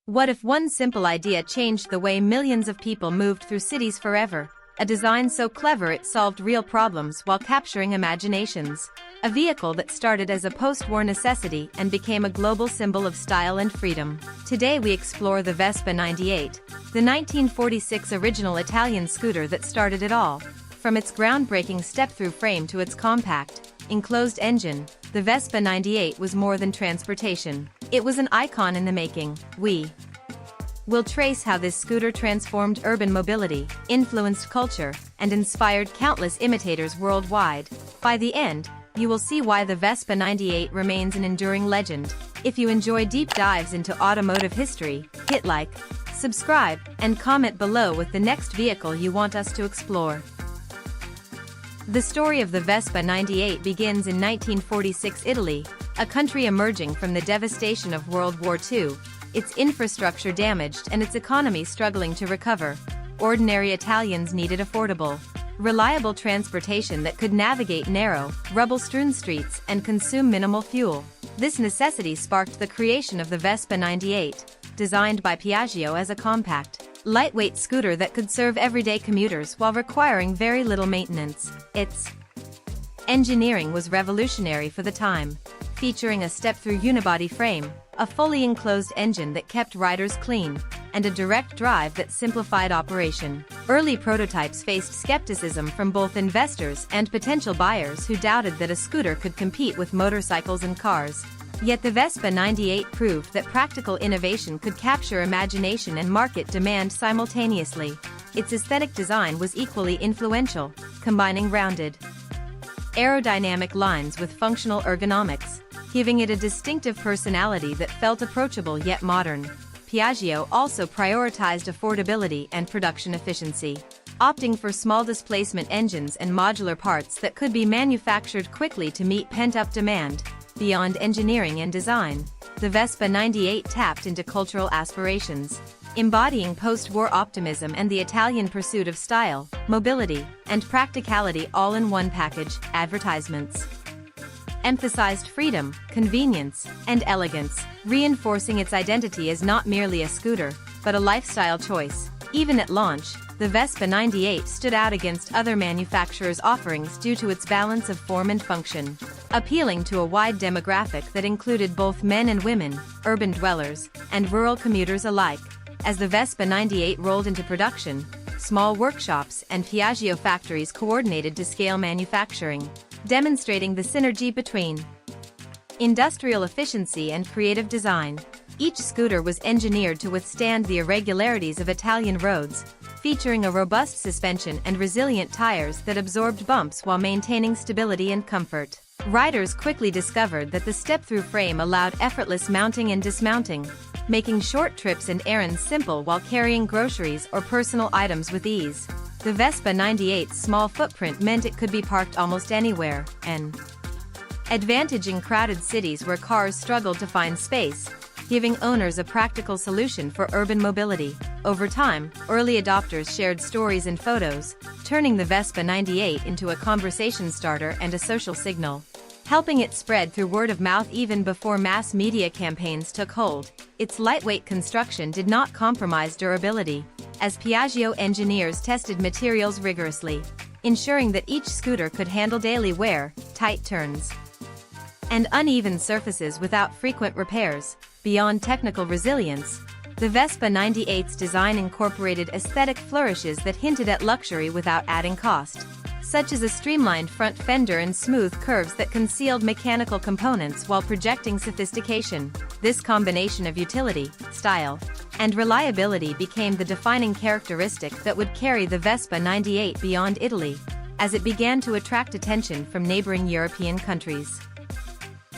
What if one simple idea changed the way millions of people moved through cities forever? A design so clever it solved real problems while capturing imaginations. A vehicle that started as a post-war necessity and became a global symbol of style and freedom. Today we explore the Vespa 98, the 1946 original Italian scooter that started it all. From its groundbreaking step-through frame to its compact, enclosed engine, the Vespa 98 was more than transportation. It was an icon in the making. We'll trace how this scooter transformed urban mobility, influenced culture, and inspired countless imitators worldwide. By the end, you will see why the Vespa 98 remains an enduring legend. If you enjoy deep dives into automotive history, hit like, subscribe, and comment below with the next vehicle you want us to explore. The story of the Vespa 98 begins in 1946 Italy, a country emerging from the devastation of World War II, its infrastructure damaged and its economy struggling to recover. Ordinary Italians needed affordable, reliable transportation that could navigate narrow, rubble-strewn streets and consume minimal fuel. This necessity sparked the creation of the Vespa 98, designed by Piaggio as a compact, lightweight scooter that could serve everyday commuters while requiring very little maintenance. Its engineering was revolutionary for the time, featuring a step-through unibody frame, a fully enclosed engine that kept riders clean, and a direct drive that simplified operation. Early prototypes faced skepticism from both investors and potential buyers who doubted that a scooter could compete with motorcycles and cars. Yet the Vespa 98 proved that practical innovation could capture imagination and market demand simultaneously. Its aesthetic design was equally influential, combining rounded, aerodynamic lines with functional ergonomics, giving it a distinctive personality that felt approachable yet modern. Piaggio also prioritized affordability and production efficiency, opting for small displacement engines and modular parts that could be manufactured quickly to meet pent-up demand. Beyond engineering and design, the Vespa 98 tapped into cultural aspirations, embodying post-war optimism and the Italian pursuit of style, mobility, and practicality all in one package. Advertisements emphasized freedom, convenience, and elegance, reinforcing its identity as not merely a scooter, but a lifestyle choice. Even at launch, the Vespa 98 stood out against other manufacturers' offerings due to its balance of form and function, appealing to a wide demographic that included both men and women, urban dwellers, and rural commuters alike. As the Vespa 98 rolled into production, small workshops and Piaggio factories coordinated to scale manufacturing, demonstrating the synergy between industrial efficiency and creative design. Each scooter was engineered to withstand the irregularities of Italian roads, featuring a robust suspension and resilient tires that absorbed bumps while maintaining stability and comfort. Riders quickly discovered that the step-through frame allowed effortless mounting and dismounting, making short trips and errands simple while carrying groceries or personal items with ease. The Vespa 98's small footprint meant it could be parked almost anywhere, an advantage in crowded cities where cars struggled to find space, giving owners a practical solution for urban mobility. Over time, early adopters shared stories and photos, turning the Vespa 98 into a conversation starter and a social signal, helping it spread through word of mouth even before mass media campaigns took hold. Its lightweight construction did not compromise durability, as Piaggio engineers tested materials rigorously, ensuring that each scooter could handle daily wear, tight turns, and uneven surfaces without frequent repairs. Beyond technical resilience, the Vespa 98's design incorporated aesthetic flourishes that hinted at luxury without adding cost, such as a streamlined front fender and smooth curves that concealed mechanical components while projecting sophistication. This combination of utility, style, and reliability became the defining characteristic that would carry the Vespa 98 beyond Italy, as it began to attract attention from neighboring European countries.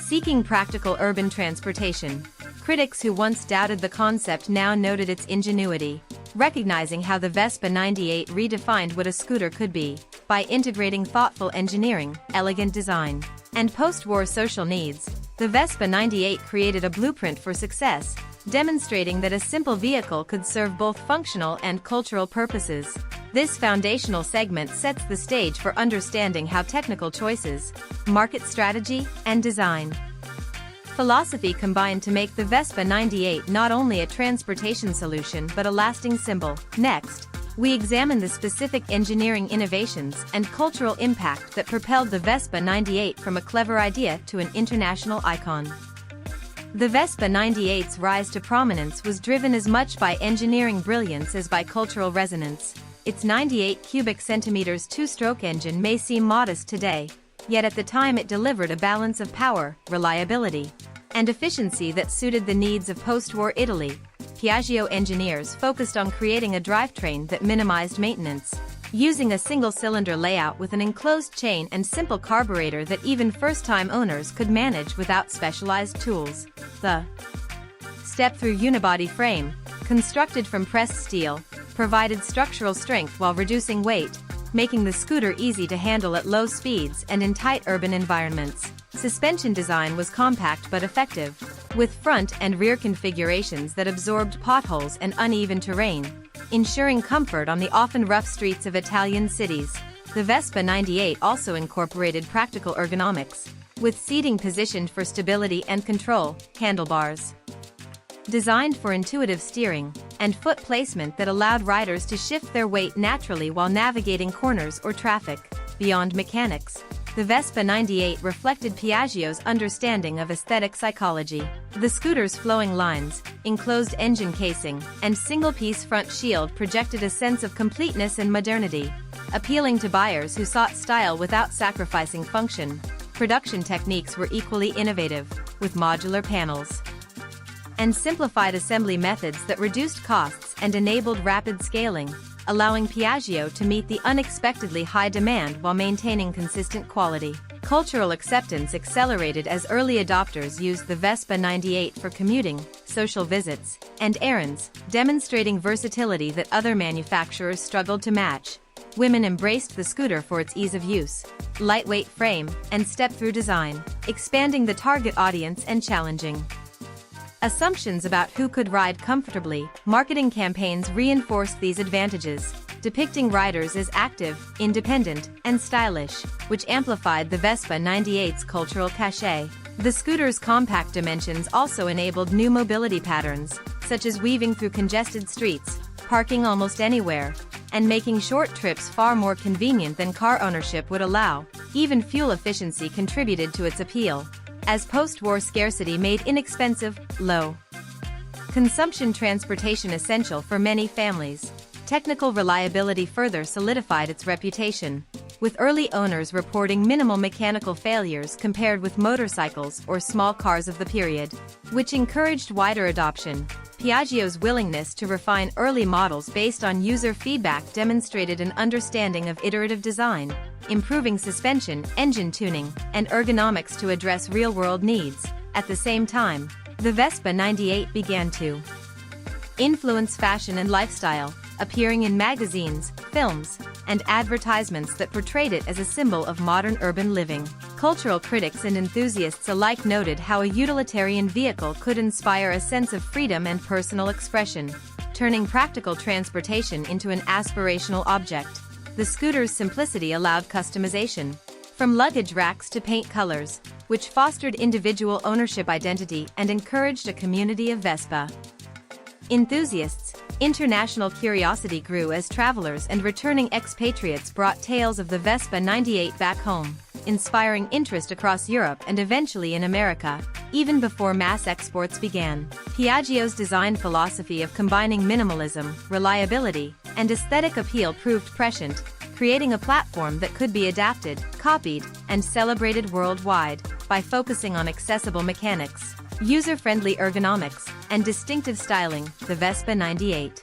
Seeking practical urban transportation, critics who once doubted the concept now noted its ingenuity, recognizing how the Vespa 98 redefined what a scooter could be. By integrating thoughtful engineering, elegant design, and post-war social needs, the Vespa 98 created a blueprint for success, demonstrating that a simple vehicle could serve both functional and cultural purposes. This foundational segment sets the stage for understanding how technical choices, market strategy, and design Philosophy combined to make the Vespa 98 not only a transportation solution but a lasting symbol. Next, we examine the specific engineering innovations and cultural impact that propelled the Vespa 98 from a clever idea to an international icon. The Vespa 98's rise to prominence was driven as much by engineering brilliance as by cultural resonance. Its 98 cubic centimeters two-stroke engine may seem modest today, yet at the time it delivered a balance of power, reliability, and efficiency that suited the needs of post-war Italy. Piaggio engineers focused on creating a drivetrain that minimized maintenance, using a single-cylinder layout with an enclosed chain and simple carburetor that even first-time owners could manage without specialized tools. The step-through unibody frame, constructed from pressed steel, provided structural strength while reducing weight, making the scooter easy to handle at low speeds and in tight urban environments. Suspension design was compact but effective, with front and rear configurations that absorbed potholes and uneven terrain, ensuring comfort on the often rough streets of Italian cities. The Vespa 98 also incorporated practical ergonomics, with seating positioned for stability and control, handlebars designed for intuitive steering, and foot placement that allowed riders to shift their weight naturally while navigating corners or traffic. Beyond mechanics, the Vespa 98 reflected Piaggio's understanding of aesthetic psychology. The scooter's flowing lines, enclosed engine casing, and single-piece front shield projected a sense of completeness and modernity, appealing to buyers who sought style without sacrificing function. Production techniques were equally innovative, with modular panels and simplified assembly methods that reduced costs and enabled rapid scaling, allowing Piaggio to meet the unexpectedly high demand while maintaining consistent quality. Cultural acceptance accelerated as early adopters used the Vespa 98 for commuting, social visits, and errands, demonstrating versatility that other manufacturers struggled to match. Women embraced the scooter for its ease of use, lightweight frame, and step-through design, expanding the target audience and challenging assumptions about who could ride comfortably. Marketing campaigns reinforced these advantages, depicting riders as active, independent, and stylish, which amplified the Vespa 98's cultural cachet. The scooter's compact dimensions also enabled new mobility patterns, such as weaving through congested streets, parking almost anywhere, and making short trips far more convenient than car ownership would allow. Even fuel efficiency contributed to its appeal, as post-war scarcity made inexpensive, low-consumption transportation essential for many families. Technical reliability further solidified its reputation, with early owners reporting minimal mechanical failures compared with motorcycles or small cars of the period, which encouraged wider adoption. Piaggio's willingness to refine early models based on user feedback demonstrated an understanding of iterative design, improving suspension, engine tuning, and ergonomics to address real-world needs. At the same time, the Vespa 98 began to influence fashion and lifestyle, appearing in magazines, films, and advertisements that portrayed it as a symbol of modern urban living. Cultural critics and enthusiasts alike noted how a utilitarian vehicle could inspire a sense of freedom and personal expression, turning practical transportation into an aspirational object. The scooter's simplicity allowed customization, from luggage racks to paint colors, which fostered individual ownership identity and encouraged a community of Vespa enthusiasts. International curiosity grew as travelers and returning expatriates brought tales of the Vespa 98 back home, inspiring interest across Europe and eventually in America, even before mass exports began. Piaggio's design philosophy of combining minimalism, reliability, and aesthetic appeal proved prescient, creating a platform that could be adapted, copied, and celebrated worldwide. By focusing on accessible mechanics, user-friendly ergonomics, and distinctive styling, the Vespa 98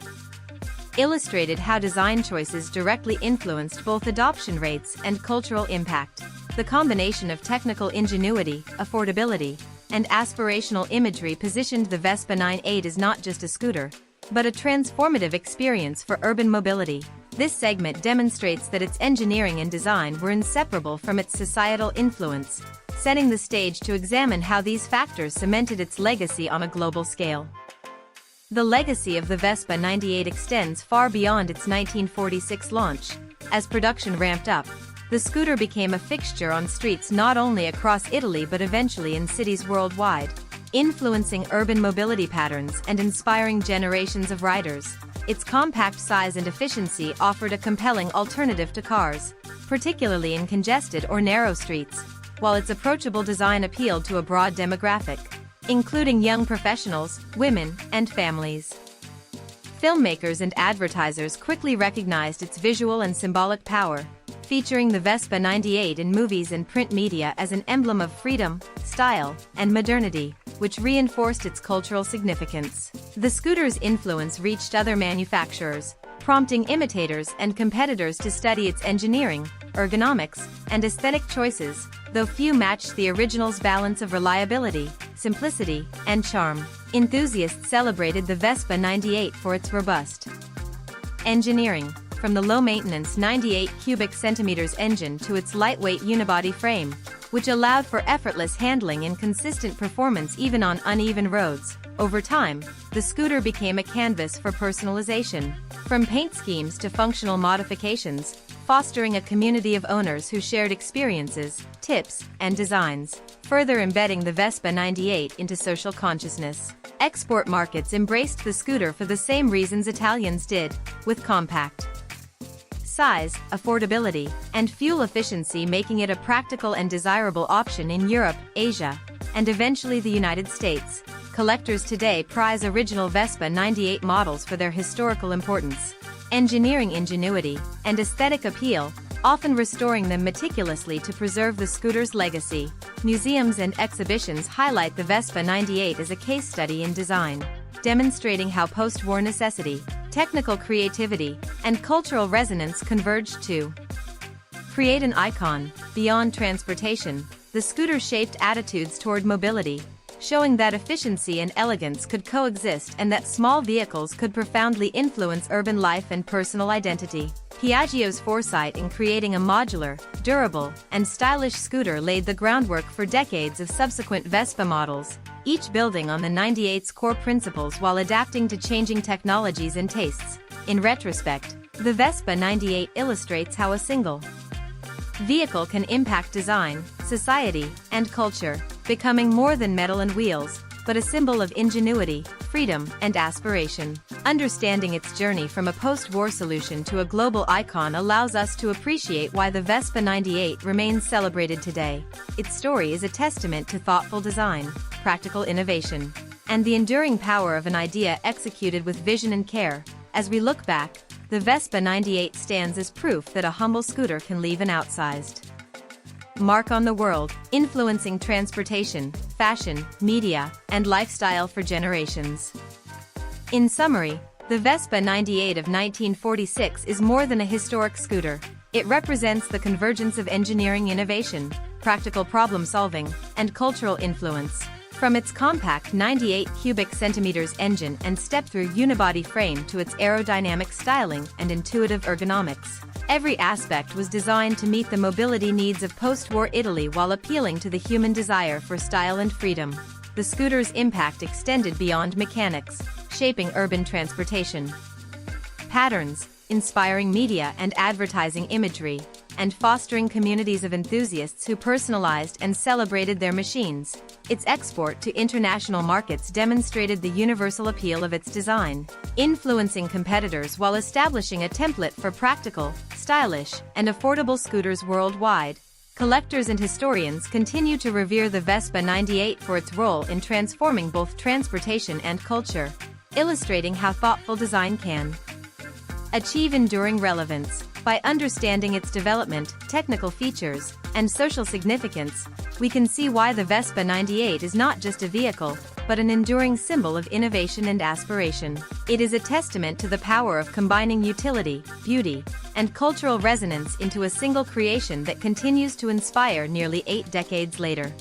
illustrated how design choices directly influenced both adoption rates and cultural impact. The combination of technical ingenuity, affordability, and aspirational imagery positioned the Vespa 98 as not just a scooter, but a transformative experience for urban mobility. This segment demonstrates that its engineering and design were inseparable from its societal influence, setting the stage to examine how these factors cemented its legacy on a global scale. The legacy of the Vespa 98 extends far beyond its 1946 launch. As production ramped up, The scooter became a fixture on streets not only across Italy but eventually in cities worldwide, influencing urban mobility patterns and inspiring generations of riders. Its compact size and efficiency offered a compelling alternative to cars, particularly in congested or narrow streets, while its approachable design appealed to a broad demographic, including young professionals, women, and families. Filmmakers and advertisers quickly recognized its visual and symbolic power, featuring the Vespa 98 in movies and print media as an emblem of freedom, style, and modernity, which reinforced its cultural significance. The scooter's influence reached other manufacturers, prompting imitators and competitors to study its engineering, ergonomics, and aesthetic choices, though few matched the original's balance of reliability, simplicity, and charm. Enthusiasts celebrated the Vespa 98 for its robust engineering, from the low-maintenance 98 cubic centimeters engine to its lightweight unibody frame, which allowed for effortless handling and consistent performance even on uneven roads. Over time, the scooter became a canvas for personalization, from paint schemes to functional modifications, fostering a community of owners who shared experiences, tips, and designs, further embedding the Vespa 98 into social consciousness. Export markets embraced the scooter for the same reasons Italians did, with compact size, affordability, and fuel efficiency making it a practical and desirable option in Europe, Asia, and eventually the United States. Collectors today prize original Vespa 98 models for their historical importance, engineering ingenuity, and aesthetic appeal, often restoring them meticulously to preserve the scooter's legacy. Museums and exhibitions highlight the Vespa 98 as a case study in design, demonstrating how post-war necessity, technical creativity, and cultural resonance converged to create an icon. Beyond transportation, the scooter shaped attitudes toward mobility, showing that efficiency and elegance could coexist and that small vehicles could profoundly influence urban life and personal identity. Piaggio's foresight in creating a modular, durable, and stylish scooter laid the groundwork for decades of subsequent Vespa models, each building on the 98's core principles while adapting to changing technologies and tastes. In retrospect, the Vespa 98 illustrates how a single vehicle can impact design, society, and culture, becoming more than metal and wheels, but a symbol of ingenuity, freedom, and aspiration. Understanding its journey from a post-war solution to a global icon allows us to appreciate why the Vespa 98 remains celebrated today. Its story is a testament to thoughtful design, practical innovation, and the enduring power of an idea executed with vision and care. As we look back, the Vespa 98 stands as proof that a humble scooter can leave an outsized mark on the world, influencing transportation, fashion, media, and lifestyle for generations. In summary, the Vespa 98 of 1946 is more than a historic scooter. It represents the convergence of engineering innovation, practical problem-solving, and cultural influence. From its compact 98 cubic centimeters engine and step-through unibody frame to its aerodynamic styling and intuitive ergonomics, every aspect was designed to meet the mobility needs of post-war Italy while appealing to the human desire for style and freedom. The scooter's impact extended beyond mechanics, shaping urban transportation patterns, inspiring media and advertising imagery, and fostering communities of enthusiasts who personalized and celebrated their machines. Its export to international markets demonstrated the universal appeal of its design, influencing competitors while establishing a template for practical, stylish, and affordable scooters worldwide. Collectors and historians continue to revere the Vespa 98 for its role in transforming both transportation and culture, illustrating how thoughtful design can achieve enduring relevance. By understanding its development, technical features, and social significance, we can see why the Vespa 98 is not just a vehicle, but an enduring symbol of innovation and aspiration. It is a testament to the power of combining utility, beauty, and cultural resonance into a single creation that continues to inspire nearly 8 decades later.